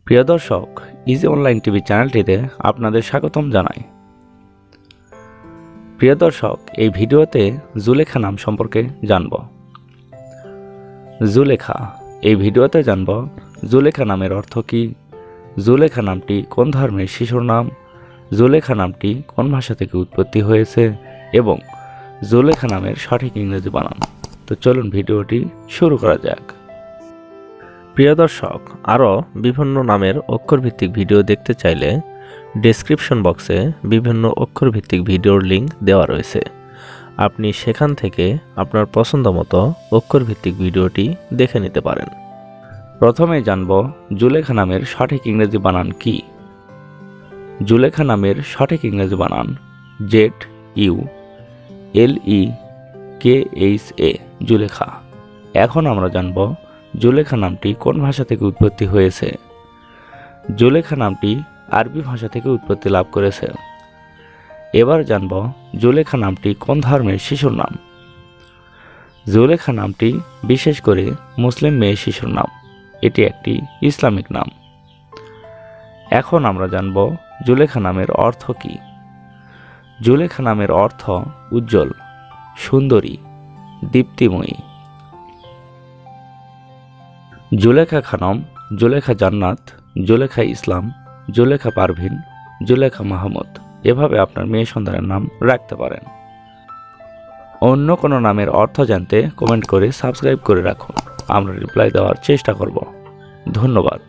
প্রিয় দর্শক, easy online TV চ্যানেলটিতে আপনাদের স্বাগতম জানাই। প্রিয় দর্শক, এই ভিডিওতে জুলেখা নাম সম্পর্কে জানব। জুলেখা, এই ভিডিওতে জানব জুলেখা নামের অর্থ কী, জুলেখা নামটি কোন ধর্মের শিশুর নাম, জুলেখা নামটি কোন ভাষা থেকে উৎপত্তি হয়েছে এবং জুলেখা নামের সঠিক ইংরেজি বানান। তো চলুন ভিডিওটি শুরু করা যাক। প্রিয় দর্শক, আরও বিভিন্ন নামের অক্ষরভিত্তিক ভিডিও দেখতে চাইলে ডেসক্রিপশন বক্সে বিভিন্ন অক্ষরভিত্তিক ভিডিওর লিঙ্ক দেওয়া রয়েছে। আপনি সেখান থেকে আপনার পছন্দ মতো অক্ষরভিত্তিক ভিডিওটি দেখে নিতে পারেন। প্রথমে জানব জুলেখা নামের সঠিক ইংরেজি বানান কি। জুলেখা নামের সঠিক ইংরেজি বানান ZULEKHA, জুলেখা। এখন আমরা জানব জুলেখা নামটি কোন ভাষা থেকে উৎপত্তি হয়েছে। জুলেখা নামটি আরবি ভাষা থেকে উৎপত্তি লাভ করেছে। এবার জানব জুলেখা নামটি কোন ধর্মের শিশুর নাম। জুলেখা নামটি বিশেষ করে মুসলিম মেয়ে শিশুর নাম, এটি একটি ইসলামিক নাম। এখন আমরা জানব জুলেখা নামের অর্থ কী। জুলেখা নামের অর্থ উজ্জ্বল, সুন্দরী, দীপ্তিময়ী। জুলেখা খানম, জুলেখা জান্নাত, জুলেখা ইসলাম, জুলেখা পারভিন, জুলেখা মাহমুদ, এভাবে আপনার মেয়ে সন্তানের নাম রাখতে পারেন। অন্য কোনো নামের অর্থ জানতে কমেন্ট করে সাবস্ক্রাইব করে রাখুন, আমরা রিপ্লাই দেওয়ার চেষ্টা করব। ধন্যবাদ।